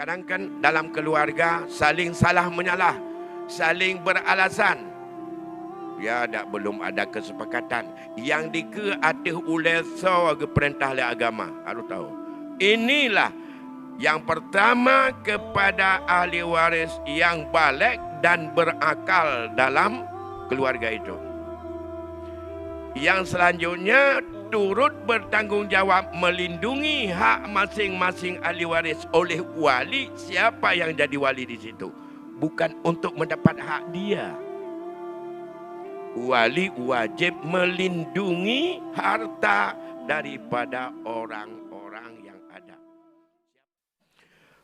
Kadang-kadang kan dalam keluarga saling salah menyalah, saling beralasan. Ya, belum ada kesepakatan. Yang dike atas ulesa ke perintah le agama. Harus tahu. Inilah yang pertama kepada ahli waris yang balik dan berakal dalam keluarga itu. Yang selanjutnya turut bertanggungjawab melindungi hak masing-masing ahli waris oleh wali. Siapa yang jadi wali di situ? Bukan untuk mendapat hak dia. Wali wajib melindungi harta daripada orang-orang yang ada.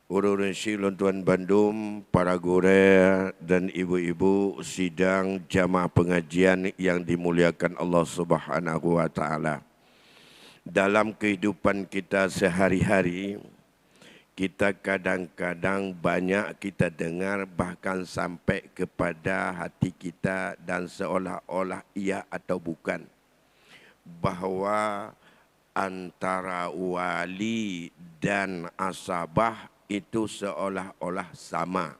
Urun Tuan Bandung, para guru dan ibu-ibu sidang jamaah pengajian yang dimuliakan Allah Subhanahu wa taala. Dalam kehidupan kita sehari-hari, kita kadang-kadang banyak kita dengar bahkan sampai kepada hati kita dan seolah-olah iya atau bukan, bahawa antara wali dan asabah itu seolah-olah sama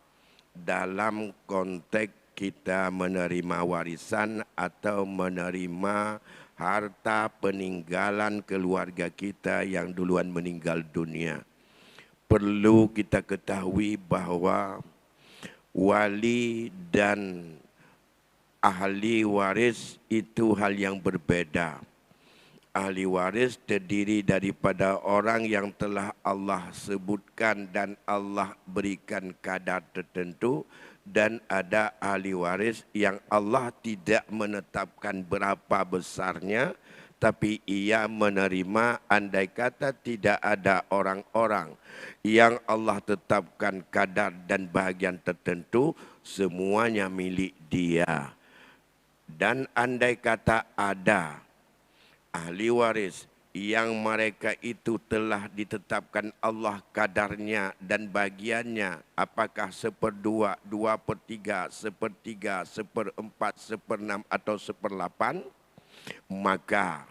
dalam konteks kita menerima warisan atau menerima harta peninggalan keluarga kita yang duluan meninggal dunia. Perlu kita ketahui bahawa wali dan ahli waris itu hal yang berbeza. Ahli waris terdiri daripada orang yang telah Allah sebutkan dan Allah berikan kadar tertentu, dan ada ahli waris yang Allah tidak menetapkan berapa besarnya, tapi ia menerima andai kata tidak ada orang-orang yang Allah tetapkan kadar dan bahagian tertentu, semuanya milik dia. Dan andai kata ada ahli waris yang mereka itu telah ditetapkan Allah kadarnya dan bagiannya, apakah 1/2, 2/3, 1/3, 1/4, 1/6 atau 1/8, maka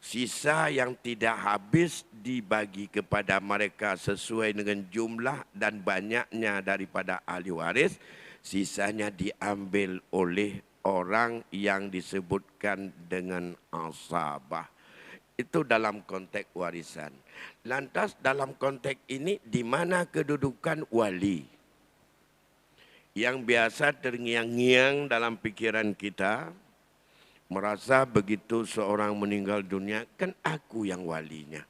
sisa yang tidak habis dibagi kepada mereka sesuai dengan jumlah dan banyaknya daripada ahli waris. Sisanya diambil oleh orang yang disebutkan dengan asabah. Itu dalam konteks warisan. Lantas dalam konteks ini di mana kedudukan wali? Yang biasa terngiang-ngiang dalam pikiran kita, merasa begitu seorang meninggal dunia, kan aku yang walinya.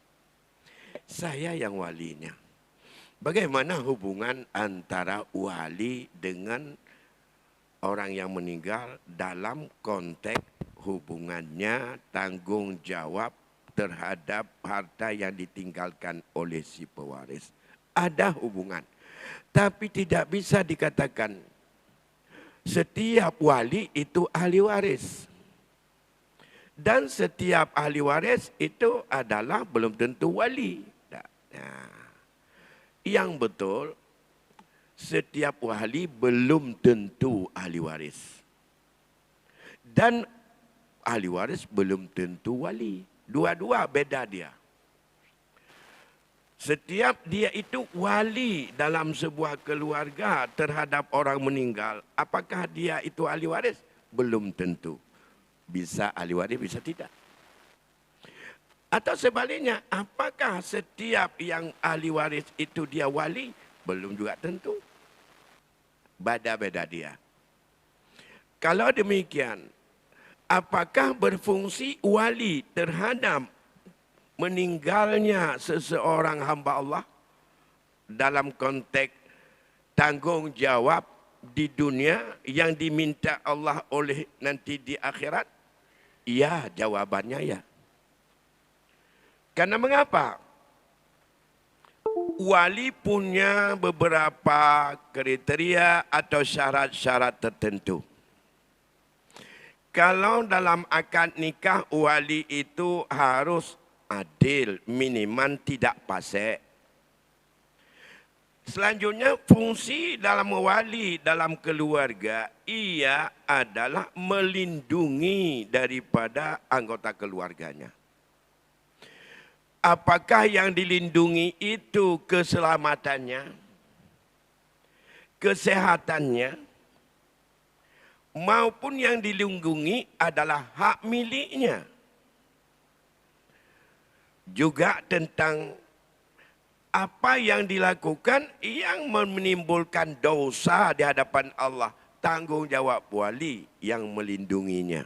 Saya yang walinya. Bagaimana hubungan antara wali dengan orang yang meninggal dalam konteks hubungannya tanggung jawab terhadap harta yang ditinggalkan oleh si pewaris? Ada hubungan. Tapi tidak bisa dikatakan setiap wali itu ahli waris. Dan setiap ahli waris itu adalah belum tentu wali. Nah, yang betul, setiap wali belum tentu ahli waris. Dan ahli waris belum tentu wali. Dua-dua beda dia. Setiap dia itu wali dalam sebuah keluarga terhadap orang meninggal, apakah dia itu ahli waris? Belum tentu. Bisa ahli waris, bisa tidak. Atau sebaliknya, apakah setiap yang ahli waris itu dia wali? Belum juga tentu. Beda-beda dia. Kalau demikian, apakah berfungsi wali terhadap meninggalnya seseorang hamba Allah dalam konteks tanggung jawab di dunia yang diminta Allah oleh nanti di akhirat? Ya, jawabannya ya. Karena mengapa? Wali punya beberapa kriteria atau syarat-syarat tertentu. Kalau dalam akad nikah, wali itu harus adil, minimal tidak fasik. Selanjutnya, fungsi dalam wali dalam keluarga, ia adalah melindungi daripada anggota keluarganya. apakah yang dilindungi itu keselamatannya, kesehatannya, maupun yang dilindungi adalah hak miliknya. Juga tentang apa yang dilakukan yang menimbulkan dosa di hadapan Allah, tanggungjawab wali yang melindunginya.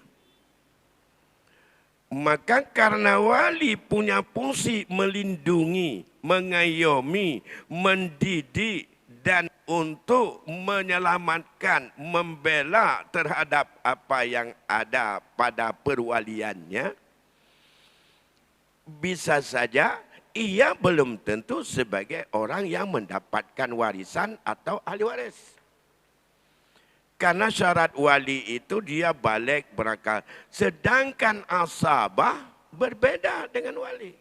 Maka karena wali punya fungsi melindungi, mengayomi, mendidik, dan untuk menyelamatkan, membela terhadap apa yang ada pada perwaliannya, bisa saja ia belum tentu sebagai orang yang mendapatkan warisan atau ahli waris. Karena syarat wali itu dia balik berakal. Sedangkan asabah berbeda dengan wali.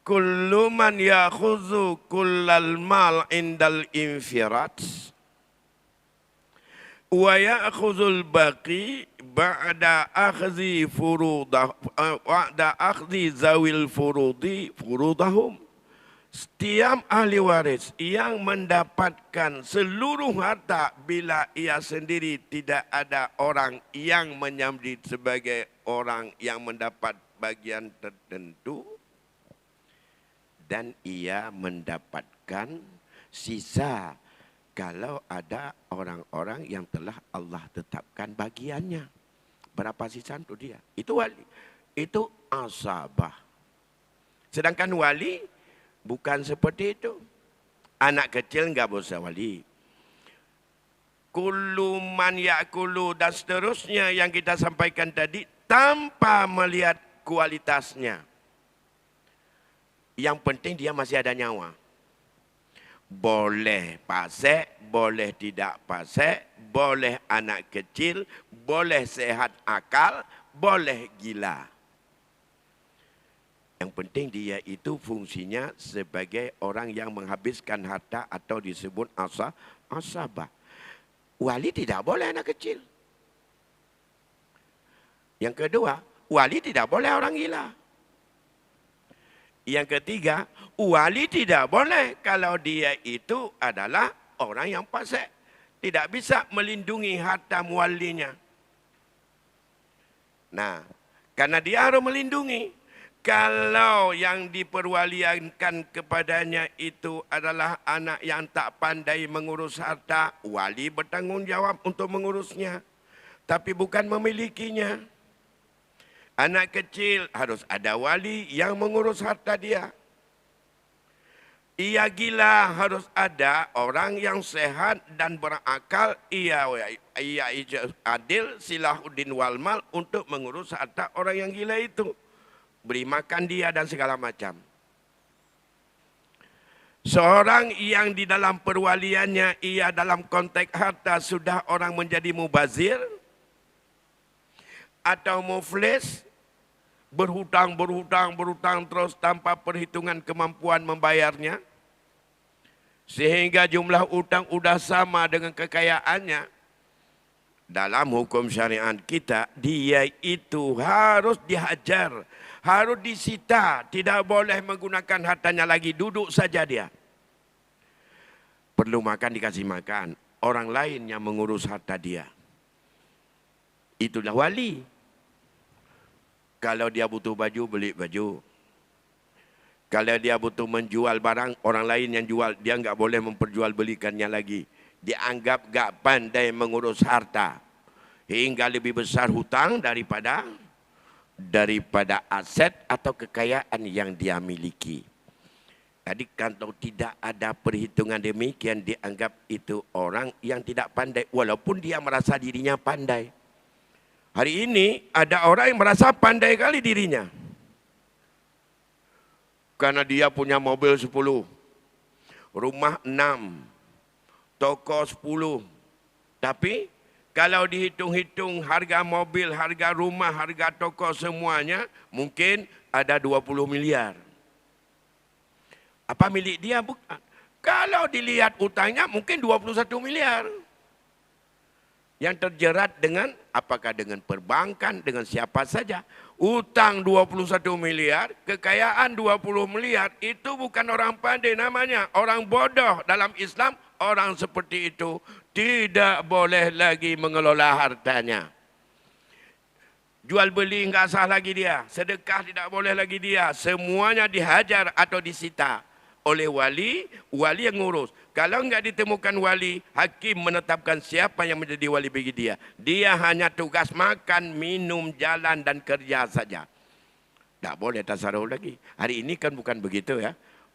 Kullu man yakhuzu kullal mal indal infirat wa ya'khuzul baqi ba'da akhdhi zawil furudahum. Setiap ahli waris yang mendapatkan seluruh harta bila ia sendiri tidak ada orang yang menyambut sebagai orang yang mendapat bagian tertentu, dan ia mendapatkan sisa kalau ada orang-orang yang telah Allah tetapkan bagiannya. Berapa sisa itu dia? Itu wali. Itu asabah. Sedangkan wali bukan seperti itu. Anak kecil enggak bisa wali. Kullu man ya'kulu dan seterusnya yang kita sampaikan tadi tanpa melihat kualitasnya. Yang penting dia masih ada nyawa. Boleh pasek, boleh tidak pasek, boleh anak kecil, boleh sehat akal, boleh gila. Yang penting dia itu fungsinya sebagai orang yang menghabiskan harta atau disebut asabah. Wali tidak boleh anak kecil. Yang kedua, wali tidak boleh orang gila. Yang ketiga, wali tidak boleh kalau dia itu adalah orang yang fasik. Tidak bisa melindungi harta walinya. Nah, karena dia harus melindungi. Kalau yang diperwaliankan kepadanya itu adalah anak yang tak pandai mengurus harta, wali bertanggung jawab untuk mengurusnya. Tapi bukan memilikinya. Anak kecil harus ada wali yang mengurus harta dia. Ia gila harus ada orang yang sehat dan berakal. Ia adil silahuddin walmal untuk mengurus harta orang yang gila itu. Beri makan dia dan segala macam. Seorang yang di dalam perwaliannya ia dalam konteks harta sudah orang menjadi mubazir atau muflis, berhutang terus tanpa perhitungan kemampuan membayarnya, sehingga jumlah utang sudah sama dengan kekayaannya. Dalam hukum syariat kita, dia itu harus dihajar, harus disita, tidak boleh menggunakan hartanya lagi, duduk saja dia. Perlu makan dikasih makan, orang lain yang mengurus harta dia. Itulah wali. Kalau dia butuh baju, beli baju. Kalau dia butuh menjual barang, orang lain yang jual, dia enggak boleh memperjualbelikannya lagi. Dianggap enggak pandai mengurus harta. Hingga lebih besar hutang daripada aset atau kekayaan yang dia miliki. Jadi kalau tidak ada perhitungan demikian, dianggap itu orang yang tidak pandai. Walaupun dia merasa dirinya pandai. Hari ini ada orang yang merasa pandai kali dirinya. Karena dia punya mobil 10, rumah 6, toko 10. Tapi kalau dihitung-hitung harga mobil, harga rumah, harga toko semuanya, mungkin ada 20 miliar. Apa milik dia? Bukan. Kalau dilihat utangnya mungkin 21 miliar. yang terjerat dengan apakah dengan perbankan, dengan siapa saja. Utang 21 miliar, kekayaan 20 miliar, itu bukan orang pandai namanya. Orang bodoh dalam Islam, orang seperti itu tidak boleh lagi mengelola hartanya. Jual beli enggak sah lagi dia, sedekah tidak boleh lagi dia, semuanya dihajar atau disita oleh wali, wali yang ngurus. Kalau enggak ditemukan wali, hakim menetapkan siapa yang menjadi wali bagi dia. Dia hanya tugas makan, minum, jalan dan kerja saja. Tak boleh tasarruf lagi. Hari ini kan bukan begitu ya.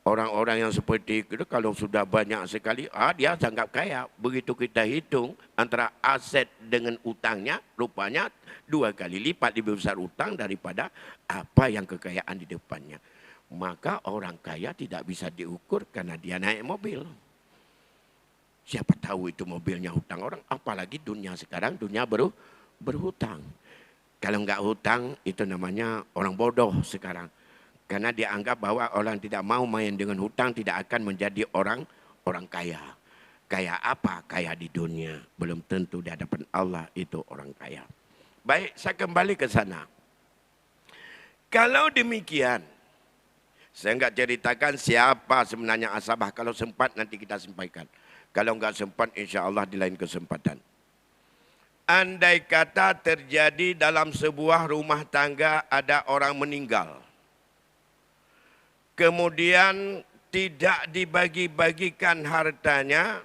Orang-orang yang seperti itu kalau sudah banyak sekali, dia anggap kaya. Begitu kita hitung antara aset dengan utangnya, rupanya 2 kali lipat lebih besar utang daripada apa yang kekayaan di depannya. Maka orang kaya tidak bisa diukur karena dia naik mobil. Siapa tahu itu mobilnya hutang orang, apalagi dunia sekarang, dunia berhutang. Kalau enggak hutang, itu namanya orang bodoh sekarang. Karena dia anggap bahwa orang tidak mau main dengan hutang tidak akan menjadi orang kaya. Kaya apa? Kaya di dunia. Belum tentu di hadapan Allah itu orang kaya. Baik, saya kembali ke sana. Kalau demikian, saya enggak ceritakan siapa sebenarnya asabah. Kalau sempat nanti kita sampaikan. Kalau enggak sempat insya Allah di lain kesempatan. Andai kata terjadi dalam sebuah rumah tangga ada orang meninggal. Kemudian tidak dibagi-bagikan hartanya,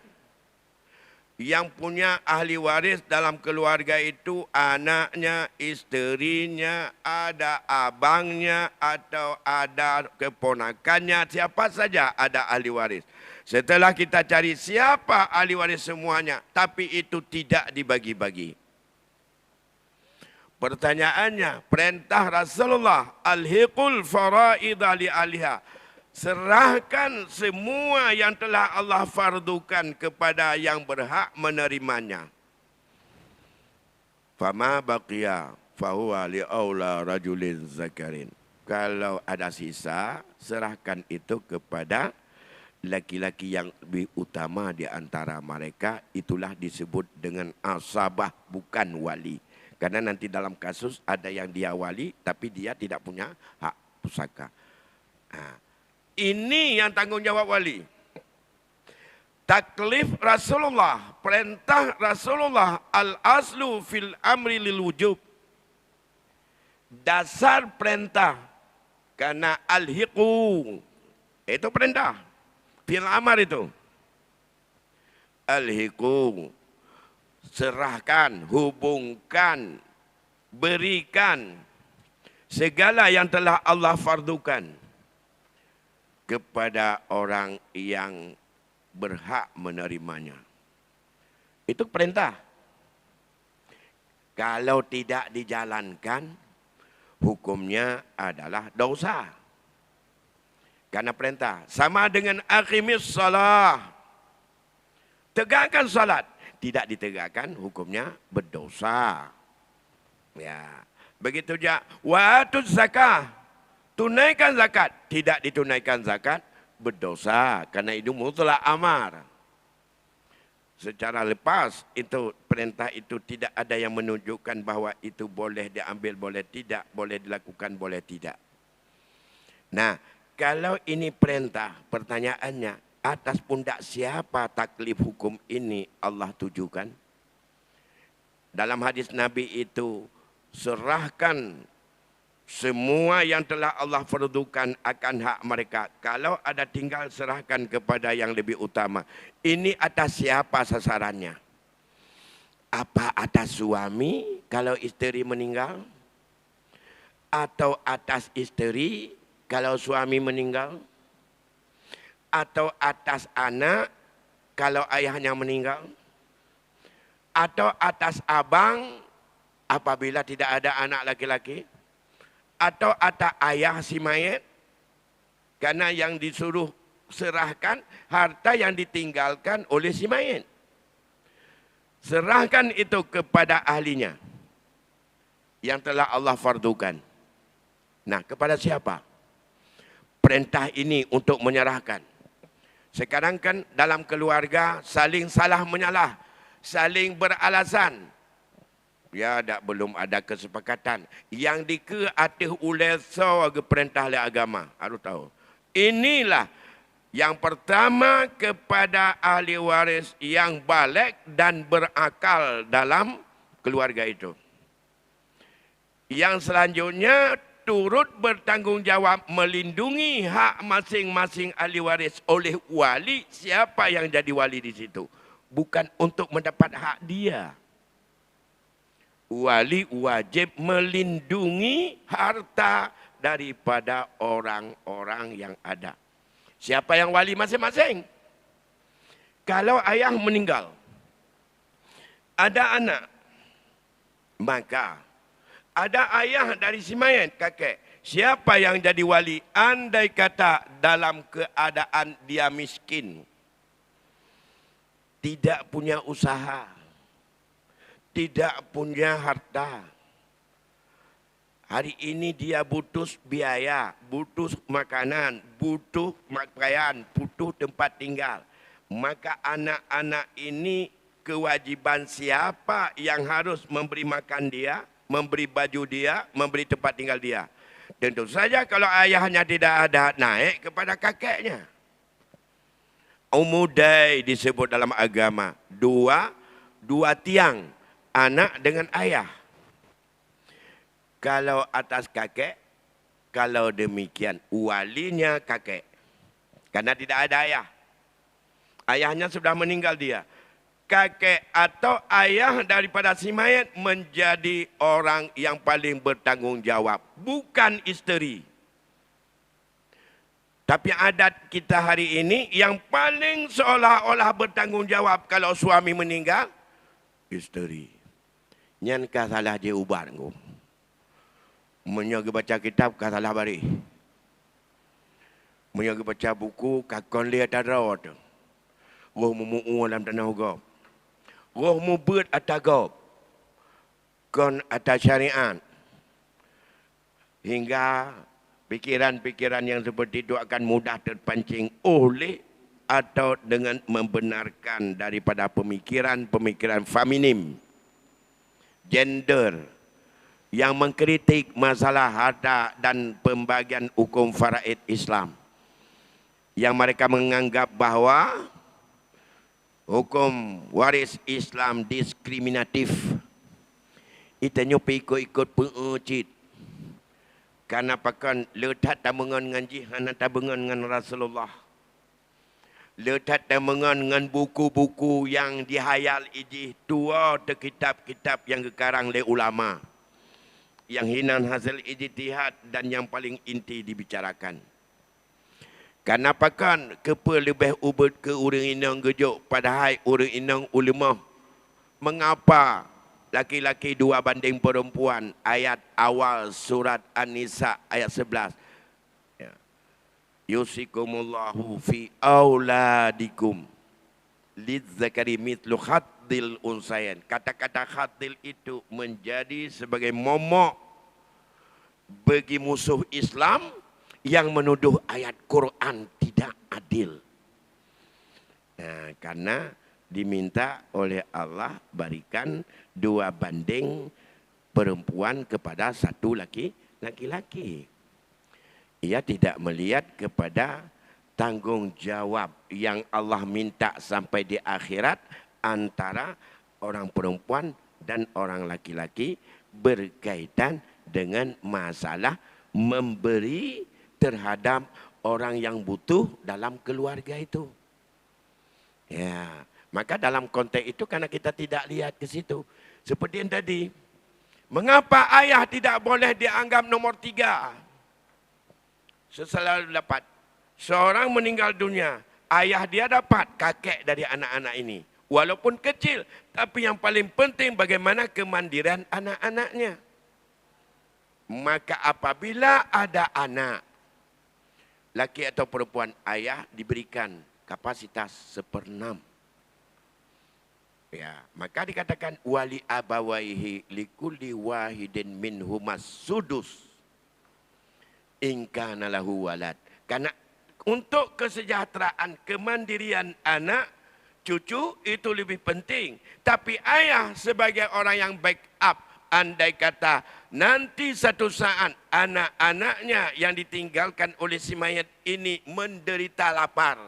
yang punya ahli waris dalam keluarga itu anaknya, isterinya, ada abangnya atau ada keponakannya, siapa saja ada ahli waris. Setelah kita cari siapa ahli waris semuanya, tapi itu tidak dibagi-bagi. Pertanyaannya, perintah Rasulullah, alhiqul faraidha li ahliha. Serahkan semua yang telah Allah fardukan kepada yang berhak menerimanya. Fama baqiya fahuwa li aula rajulin zakarin. Kalau ada sisa, serahkan itu kepada laki-laki yang lebih utama di antara mereka. Itulah disebut dengan asabah, bukan wali. Karena nanti dalam kasus ada yang dia wali tapi dia tidak punya hak pusaka. Ini yang tanggung jawab wali. Taklif Rasulullah, perintah Rasulullah, al-aslu fil amri lil wujub. Dasar perintah. Karena al-hiqu, itu perintah. Fil amar itu. Al-hiqu. Serahkan, hubungkan, berikan segala yang telah Allah fardukan kepada orang yang berhak menerimanya. Itu perintah. Kalau tidak dijalankan, hukumnya adalah dosa. Karena perintah. Sama dengan aqimis salah. Tegakkan salat. Tidak ditegakkan, hukumnya berdosa. Ya, begitu juga. Wa'atuz zakah, tunaikan zakat. Tidak ditunaikan zakat, berdosa. Karena itu mutlak amar. Secara lepas, itu perintah itu tidak ada yang menunjukkan bahwa itu boleh diambil, boleh tidak, boleh dilakukan, boleh tidak. Nah, kalau ini perintah, pertanyaannya, atas pundak siapa taklif hukum ini Allah tujukan? Dalam hadis Nabi itu, serahkan semua yang telah Allah fardukan akan hak mereka. Kalau ada tinggal, serahkan kepada yang lebih utama. Ini atas siapa sasarannya? Apa atas suami kalau istri meninggal? Atau atas istri kalau suami meninggal? Atau atas anak kalau ayahnya meninggal? Atau atas abang apabila tidak ada anak laki-laki? Atau atas ayah si mayat? Karena yang disuruh serahkan harta yang ditinggalkan oleh si mayat. Serahkan itu kepada ahlinya yang telah Allah fardukan. Nah, kepada siapa? Perintah ini untuk menyerahkan. Sekarang kan dalam keluarga saling salah menyalah, saling beralasan. Ya, belum ada kesepakatan. Yang dike atas ulesa ke perintah oleh agama. Harus tahu. Inilah yang pertama kepada ahli waris yang balik dan berakal dalam keluarga itu. Yang selanjutnya turut bertanggungjawab melindungi hak masing-masing ahli waris oleh wali, siapa yang jadi wali di situ. Bukan untuk mendapat hak dia. Wali wajib melindungi harta daripada orang-orang yang ada. Siapa yang wali masing-masing? Kalau ayah meninggal, ada anak, maka ada ayah dari si mayat, kakek. Siapa yang jadi wali? Andai kata dalam keadaan dia miskin, tidak punya usaha, tidak punya harta. Hari ini dia butuh biaya, butuh makanan, butuh pakaian, butuh tempat tinggal. Maka anak-anak ini kewajiban siapa yang harus memberi makan dia, memberi baju dia, memberi tempat tinggal dia. Tentu saja kalau ayahnya tidak ada, naik kepada kakeknya. Umudai disebut dalam agama. Dua tiang, anak dengan ayah. Kalau atas kakek, kalau demikian walinya kakek. Karena tidak ada ayah. Ayahnya sudah meninggal dia. Kakek atau ayah daripada si mayat menjadi orang yang paling bertanggung jawab. Bukan isteri. Tapi adat kita hari ini yang paling seolah-olah bertanggung jawab kalau suami meninggal, isteri. Nyankah salah dia ubar. Menyaga baca kitab kah salah bari. Menyaga baca buku kakon lihat ada tu. Roh mumu'u dalam tanah hugab. Roh mubut atas gab. Kon atas syariat. Hingga pikiran-pikiran yang seperti itu akan mudah terpancing oleh atau dengan membenarkan daripada pemikiran-pemikiran feminim. Gender. Yang mengkritik masalah harta dan pembagian hukum faraid Islam. Yang mereka menganggap bahawa hukum waris Islam diskriminatif. Itanya ikut pengecit. Karena pakan letak tamungan dengan jihan tamungan dengan Rasulullah. Letak tamungan dengan buku-buku yang dihayal ijih tua kitab-kitab yang dikarang oleh ulama. Yang hinan hasil ijtihad dan yang paling inti dibicarakan. Karena pakan kepa lebih ubud ke urang inang gejuk padahal urang inang ulama. Mengapa laki-laki 2 banding perempuan? Ayat awal surat An-Nisa ayat 11. Ya. Yusikumullahu fi auladikum lidzakari mithlu khaddil unsayan. Kata-kata khaddil itu menjadi sebagai momok bagi musuh Islam yang menuduh ayat Quran tidak adil. Nah, karena diminta oleh Allah berikan 2 banding perempuan kepada 1 laki-laki. Ia tidak melihat kepada tanggungjawab yang Allah minta sampai di akhirat antara orang perempuan dan orang laki-laki berkaitan dengan masalah memberi terhadap orang yang butuh dalam keluarga itu. Ya, maka dalam konteks itu karena kita tidak lihat ke situ. Seperti yang tadi, mengapa ayah tidak boleh dianggap nomor 3? Selalu dapat. Seorang meninggal dunia, ayah dia dapat kakek dari anak-anak ini. Walaupun kecil, tapi yang paling penting bagaimana kemandirian anak-anaknya. Maka apabila ada anak, laki atau perempuan, ayah diberikan kapasitas 1/6. Ya, maka dikatakan wali abawaihi likulli wahidin minhumas sudus in kana lahu walad. Karena untuk kesejahteraan kemandirian anak cucu itu lebih penting. Tapi ayah sebagai orang yang backup andai kata nanti satu saat anak-anaknya yang ditinggalkan oleh si mayat ini menderita lapar.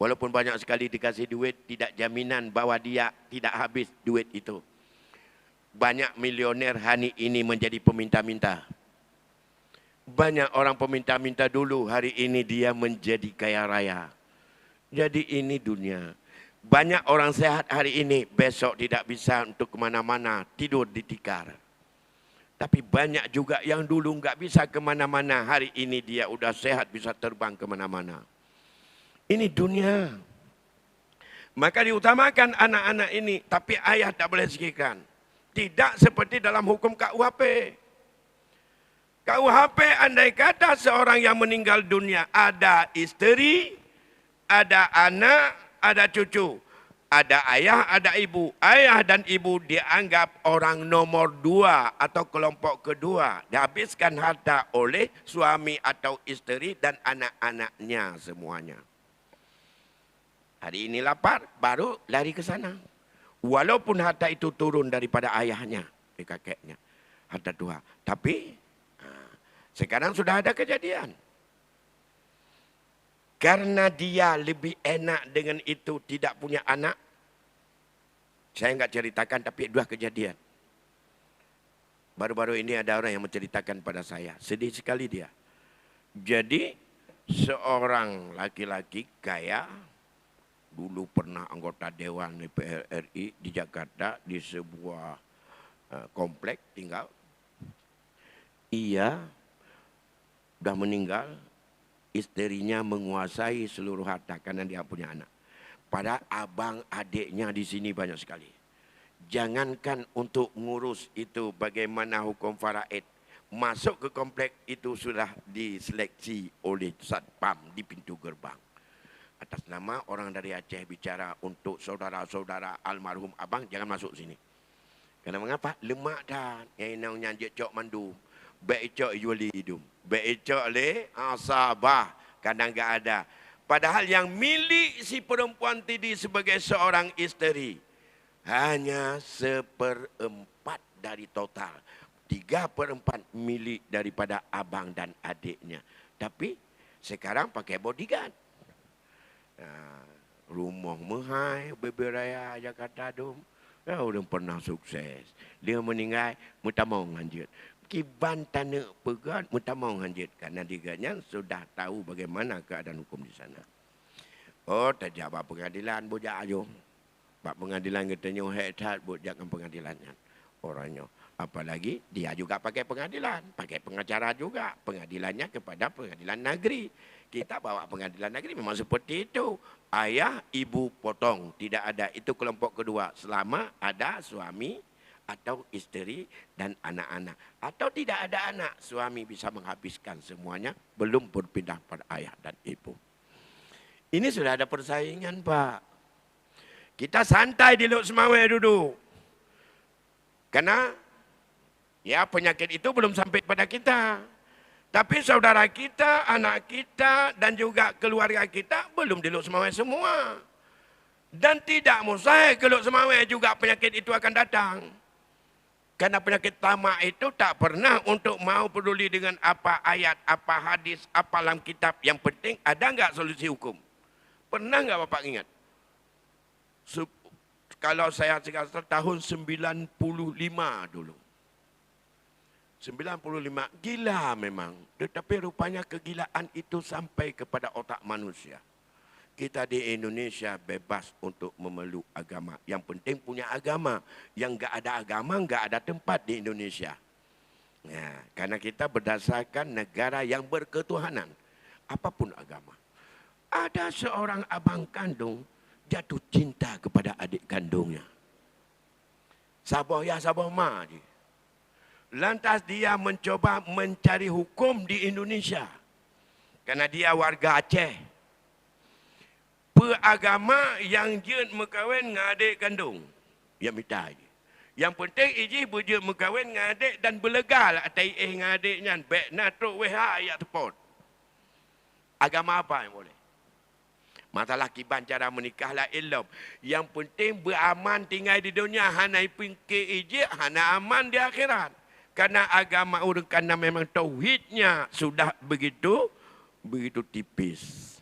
Walaupun banyak sekali dikasih duit, tidak jaminan bahwa dia tidak habis duit itu. Banyak milioner hari ini menjadi peminta-minta. Banyak orang peminta-minta dulu, hari ini dia menjadi kaya raya. Jadi ini dunia. Banyak orang sehat hari ini, besok tidak bisa untuk kemana-mana, tidur di tikar. Tapi banyak juga yang dulu nggak bisa kemana-mana, hari ini dia udah sehat, bisa terbang kemana-mana. Ini dunia. Maka diutamakan anak-anak ini, tapi ayah tak boleh sikirkan. Tidak seperti dalam hukum KUHP. KUHP andai kata seorang yang meninggal dunia, ada isteri, ada anak, ada cucu. Ada ayah, ada ibu. Ayah dan ibu dianggap orang nomor 2 atau kelompok kedua. Dihabiskan harta oleh suami atau isteri dan anak-anaknya semuanya. Hari ini lapar, baru lari ke sana. Walaupun harta itu turun daripada ayahnya, kakeknya, harta tua. Tapi sekarang sudah ada kejadian. Karena dia lebih enak dengan itu tidak punya anak. Saya enggak ceritakan tapi 2 kejadian. Baru-baru ini ada orang yang menceritakan pada saya. Sedih sekali dia. Jadi seorang laki-laki kaya, dulu pernah anggota Dewan DPR RI di Jakarta di sebuah komplek tinggal. Ia sudah meninggal, istrinya menguasai seluruh harta karena dia punya anak. Pada abang adiknya di sini banyak sekali. Jangankan untuk ngurus itu bagaimana hukum faraid. Masuk ke komplek itu sudah diseleksi oleh satpam di pintu gerbang. Atas nama orang dari Aceh bicara untuk saudara-saudara almarhum abang jangan masuk sini. Karena mengapa? Lemak dah. Yang namanya cok mandu. Baik cok juali hidung. Baik cok le asabah. Kadang enggak ada. Padahal yang milik si perempuan tadi sebagai seorang isteri hanya 1/4 dari total. 3/4 milik daripada abang dan adiknya. Tapi sekarang pakai bodyguard. Rumah mahal, beberaya Jakarta tu. Ya, udah pernah sukses. Dia meninggal, minta mau lanjut. Kiban tanah pegat, minta mau lanjut. Karena diganya sudah tahu bagaimana keadaan hukum di sana. Oh, tak jawab pengadilan, bujak ayo. Pak pengadilan katanya hebat, bujak pengadilannya. Orangnya. Apalagi dia juga pakai pengadilan. Pakai pengacara juga. Pengadilannya kepada pengadilan negeri. Kita bawa pengadilan negeri memang seperti itu. Ayah, ibu potong. Tidak ada. Itu kelompok kedua. Selama ada suami atau istri dan anak-anak. Atau tidak ada anak. Suami bisa menghabiskan semuanya. Belum berpindah pada ayah dan ibu. Ini sudah ada persaingan, Pak. Kita santai di Lok Semawai duduk. Karena ya penyakit itu belum sampai pada kita. Tapi saudara kita, anak kita, dan juga keluarga kita belum di Lok Semawai semua. Dan tidak mustahil ke Lok Semawai juga penyakit itu akan datang. Karena penyakit tamak itu tak pernah untuk mau peduli dengan apa ayat, apa hadis, apa dalam kitab. Yang penting ada enggak solusi hukum? Pernah enggak Bapak ingat? Kalau saya tahun 95 dulu. 95, gila memang. Tetapi rupanya kegilaan itu sampai kepada otak manusia. Kita di Indonesia bebas untuk memeluk agama. Yang penting punya agama. Yang enggak ada agama, enggak ada tempat di Indonesia. Ya, karena kita berdasarkan negara yang berketuhanan. Apapun agama. Ada seorang abang kandung jatuh cinta kepada adik kandungnya. Sabah ya sabah ma dia. Lantas dia mencoba mencari hukum di Indonesia. Karena dia warga Aceh. Beragama yang dia berkahwin dengan adik kandung. Yang minta aja. Yang penting iji berjaya berkahwin dengan adik dan berlegal atai dengan adiknya. Baik natruk weha ayat tepot. Agama apa yang boleh? Masalah kiban cara menikah lah ilm. Yang penting beraman tinggal di dunia. Hana pikir ije, hana aman di akhirat. Karena agama orang karena memang tauhidnya sudah begitu tipis.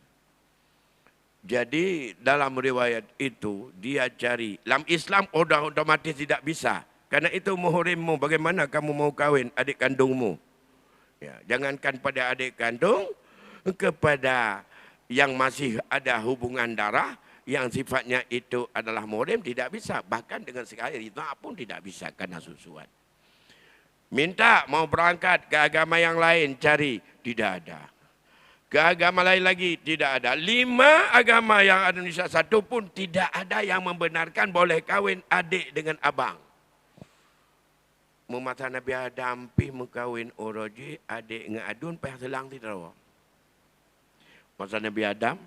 Jadi dalam riwayat itu dia cari. Dalam Islam udah otomatis tidak bisa. Karena itu muhrimmu. Bagaimana kamu mau kawin adik kandungmu? Ya, jangankan pada adik kandung, kepada yang masih ada hubungan darah, yang sifatnya itu adalah muhrim tidak bisa. Bahkan dengan sekali ridha pun tidak bisa karena susuan. Minta mau berangkat ke agama yang lain, cari, tidak ada. Ke agama lain lagi, tidak ada. 5 agama yang ada di Indonesia, satu pun tidak ada yang membenarkan boleh kawin adik dengan abang. Masa Nabi Adam pergi mengkawin oroji, adik dengan adun, payah selang tidak tahu. Masa Nabi Adam,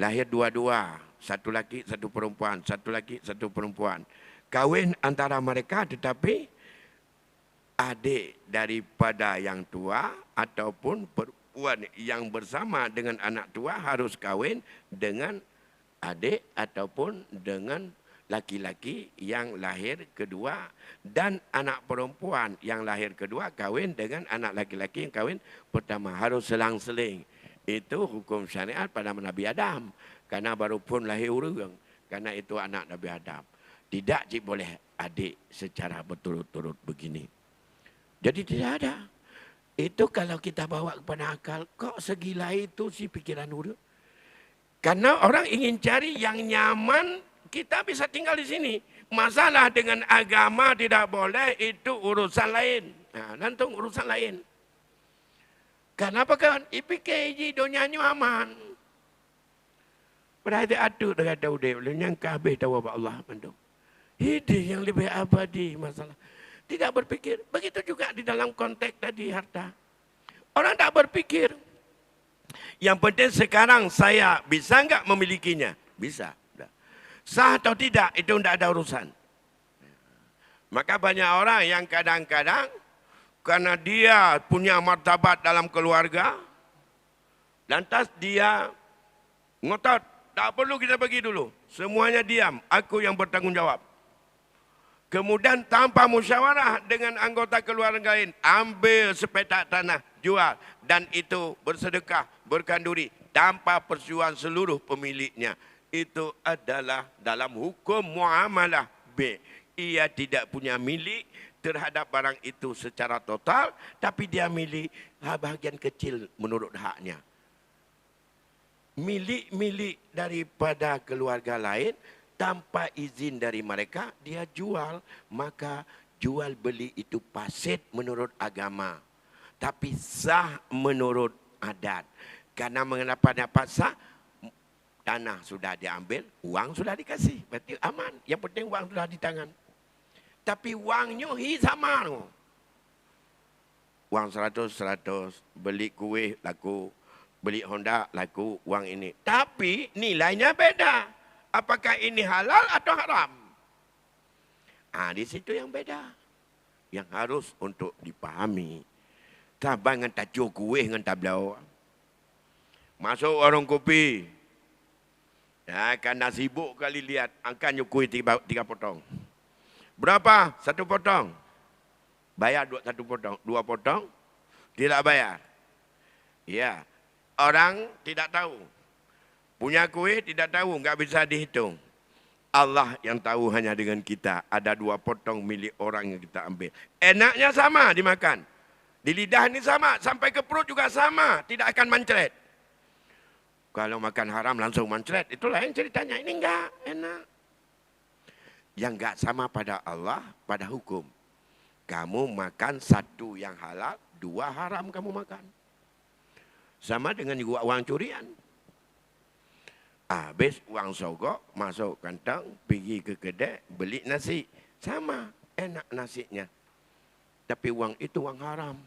lahir dua-dua. Satu laki, satu perempuan. Satu laki, satu perempuan. Kawin antara mereka tetapi adik daripada yang tua ataupun perempuan yang bersama dengan anak tua harus kawin dengan adik ataupun dengan laki-laki yang lahir kedua, dan anak perempuan yang lahir kedua kawin dengan anak laki-laki yang kawin pertama. Harus selang-seling. Itu hukum syariat pada Nabi Adam. Karena baru pun lahir orang. Karena itu anak Nabi Adam. Tidak boleh adik secara berturut-turut begini. Jadi tidak ada. Itu kalau kita bawa kepada akal, kok segila itu sih pikiran orang? Karena orang ingin cari yang nyaman, kita bisa tinggal di sini. Masalah dengan agama tidak boleh, itu urusan lain. Nah, nantung urusan lain. Kenapa kan? IPKJ donyanya aman. Berarti adu dengan Daud. Yang kabeh tahu Allah mandung. Itu yang lebih abadi masalah. Tidak berpikir. Begitu juga di dalam konteks tadi harta. Orang tak berpikir. Yang penting sekarang saya bisa enggak memilikinya? Bisa. Sah atau tidak, itu tidak ada urusan. Maka banyak orang yang kadang-kadang karena dia punya martabat dalam keluarga, lantas dia ngotot, tak perlu kita bagi dulu. Semuanya diam, aku yang bertanggung jawab. Kemudian tanpa musyawarah dengan anggota keluarga lain, ambil sepetak tanah, jual. Dan itu bersedekah, berkanduri, tanpa persetujuan seluruh pemiliknya. Itu adalah dalam hukum muamalah B. Ia tidak punya milik terhadap barang itu secara total, tapi dia milik bahagian kecil menurut haknya. Milik-milik daripada keluarga lain, tanpa izin dari mereka, dia jual. Maka jual beli itu fasid menurut agama. Tapi sah menurut adat. Karena mengapa dapat sah? Tanah sudah diambil, uang sudah dikasih. Berarti aman. Yang penting uang sudah di tangan. Tapi uangnya sama. Uang 100. Beli kue laku. Beli Honda laku uang ini. Tapi nilainya beda. Apakah ini halal atau haram? Di situ yang beda. Yang harus untuk dipahami. Tabang dengan tajuk kue dengan tablau. Masuk warung kopi. Ya, karena sibuk kali lihat, angkanya kuih 3 potong. Berapa? 1 potong. Bayar 1 potong. 2 potong, tidak bayar. Ya, orang tidak tahu. Punya kuih tidak tahu, enggak bisa dihitung. Allah yang tahu hanya dengan kita. Ada 2 potong milik orang yang kita ambil. Enaknya sama dimakan. Di lidah ini sama, sampai ke perut juga sama. Tidak akan mencret. Kalau makan haram langsung mencret, itu lain ceritanya. Ini enggak enak. Yang enggak sama pada Allah, pada hukum. Kamu makan 1 yang halal, 2 haram kamu makan. Sama dengan juga uang curian. Habis uang sogok, masuk kantong, pergi ke kedai, beli nasi. Sama, enak nasinya. Tapi uang itu uang haram.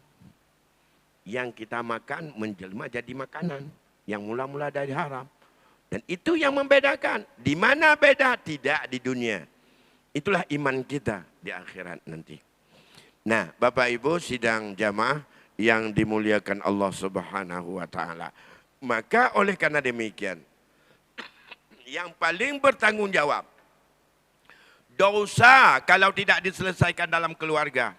Yang kita makan menjelma jadi makanan. Yang mula-mula dari haram. Dan itu yang membedakan. Di mana beda? Tidak di dunia. Itulah iman kita di akhirat nanti. Nah, Bapak Ibu sidang jamaah yang dimuliakan Allah Subhanahu wa taala. Maka oleh karena demikian, yang paling bertanggungjawab. Dosa kalau tidak diselesaikan dalam keluarga,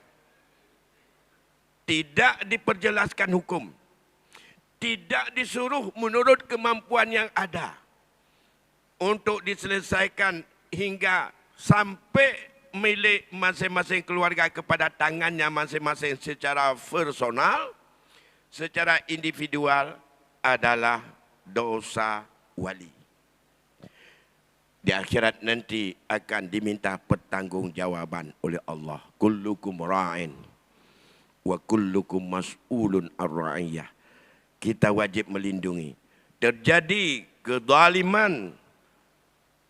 tidak diperjelaskan hukum, tidak disuruh menurut kemampuan yang ada untuk diselesaikan hingga sampai milik masing-masing keluarga kepada tangannya masing-masing secara personal, secara individual, adalah dosa wali. Di akhirat nanti akan diminta pertanggungjawaban oleh Allah. Kullukum ra'in wa kullukum mas'ulun ar-ra'iyah. Kita wajib melindungi. Terjadi kezaliman,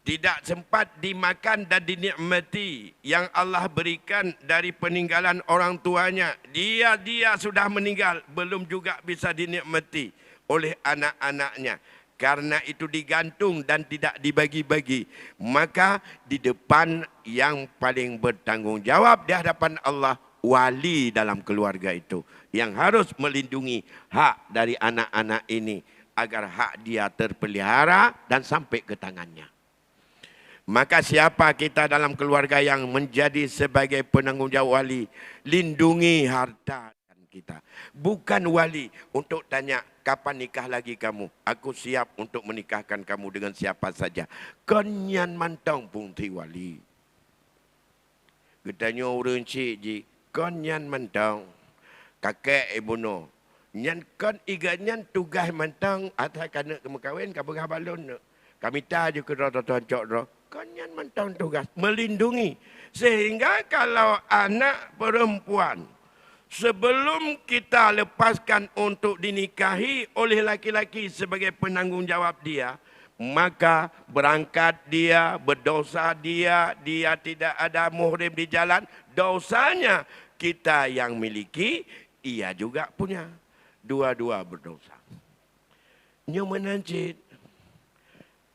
tidak sempat dimakan dan dinikmati yang Allah berikan dari peninggalan orang tuanya. Dia sudah meninggal, belum juga bisa dinikmati oleh anak-anaknya. Karena itu digantung dan tidak dibagi-bagi. Maka di depan yang paling bertanggungjawab di hadapan Allah, wali dalam keluarga itu. Yang harus melindungi hak dari anak-anak ini agar hak dia terpelihara dan sampai ke tangannya. Maka siapa kita dalam keluarga yang menjadi sebagai penanggungjawab wali, lindungi harta kita. Bukan wali untuk tanya, kapan nikah lagi kamu? Aku siap untuk menikahkan kamu dengan siapa saja. Kenyan mantang pun ti wali. Katanya orang cik ji, kenyan mantang. Kakek ibu no. Nyan kan iganyan tugas mantang atas kena kemekawin kabur balon. Kami tahu juga tuan cok ro. Kenyan mantang tugas melindungi. Sehingga kalau anak perempuan sebelum kita lepaskan untuk dinikahi oleh laki-laki sebagai penanggungjawab dia, maka berangkat dia, berdosa dia tidak ada muhrim di jalan, dosanya kita yang miliki, ia juga punya. Dua-dua berdosa. Nyomananjit,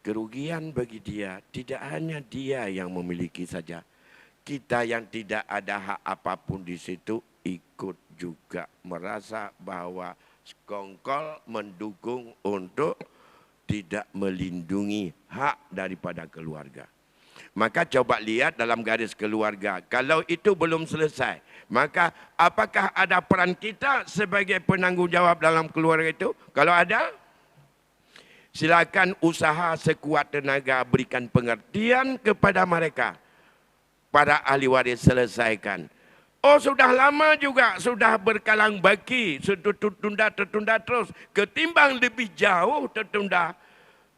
kerugian bagi dia, tidak hanya dia yang memiliki saja. Kita yang tidak ada hak apapun di situ, ikut juga merasa bahwa sekongkol mendukung untuk tidak melindungi hak daripada keluarga. Maka coba lihat dalam garis keluarga, kalau itu belum selesai, maka apakah ada peran kita sebagai penanggungjawab dalam keluarga itu? Kalau ada, silakan usaha sekuat tenaga berikan pengertian kepada mereka. Para ahli waris selesaikan. Oh sudah lama juga, sudah berkalang baki, sudah tertunda terus. Ketimbang lebih jauh tertunda,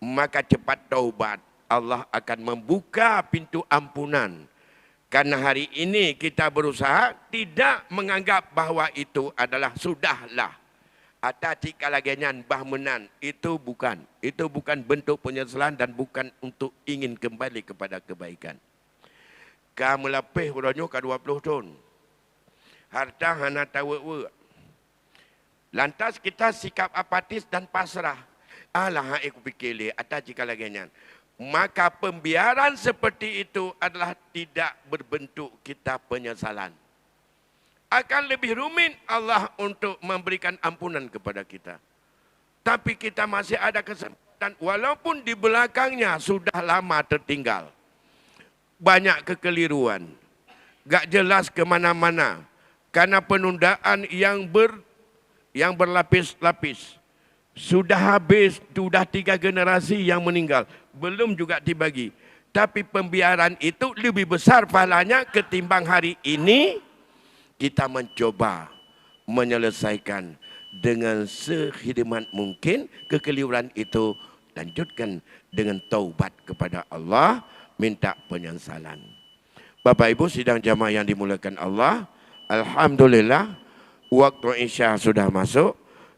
maka cepat taubat. Allah akan membuka pintu ampunan. Karena hari ini kita berusaha tidak menganggap bahwa itu adalah sudahlah. Atau jika lagian bahmenan, itu bukan bentuk penyesalan dan bukan untuk ingin kembali kepada kebaikan. Kamu lepih urangnya ke 20 tahun. Harta hana tahu. Lantas kita sikap apatis dan pasrah. Alah aku fikir atau jika lagian. Maka pembiaran seperti itu adalah tidak berbentuk kita penyesalan. Akan lebih rumit Allah untuk memberikan ampunan kepada kita. Tapi kita masih ada kesempatan walaupun di belakangnya sudah lama tertinggal. Banyak kekeliruan. Gak jelas kemana-mana. Karena penundaan yang berlapis-lapis. Sudah habis, sudah 3 generasi yang meninggal. Belum juga dibagi. Tapi pembiaran itu lebih besar pahalanya ketimbang hari ini kita mencoba menyelesaikan dengan sekhidmat mungkin kekeliruan itu. Lanjutkan dengan taubat kepada Allah, minta penyesalan. Bapak Ibu sidang jamaah yang dimuliakan Allah, alhamdulillah waktu Isya sudah masuk.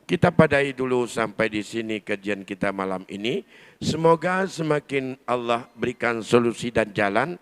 Kita padai dulu sampai di sini kajian kita malam ini. Semoga semakin Allah berikan solusi dan jalan,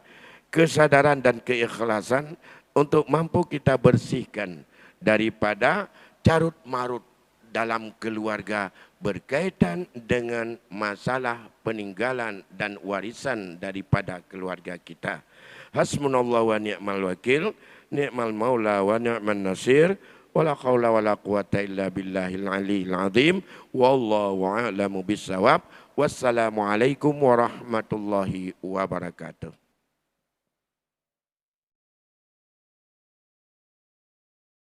kesadaran dan keikhlasan untuk mampu kita bersihkan daripada carut marut dalam keluarga berkaitan dengan masalah peninggalan dan warisan daripada keluarga kita. Hasbunallahu wa ni'mal wakil, ni'mal maula wa ni'man nasir. Wala haula wala quwata illa billahil aliyil azim. Wallahu a'lamu bissawab. Wassalamualaikum warahmatullahi wabarakatuh.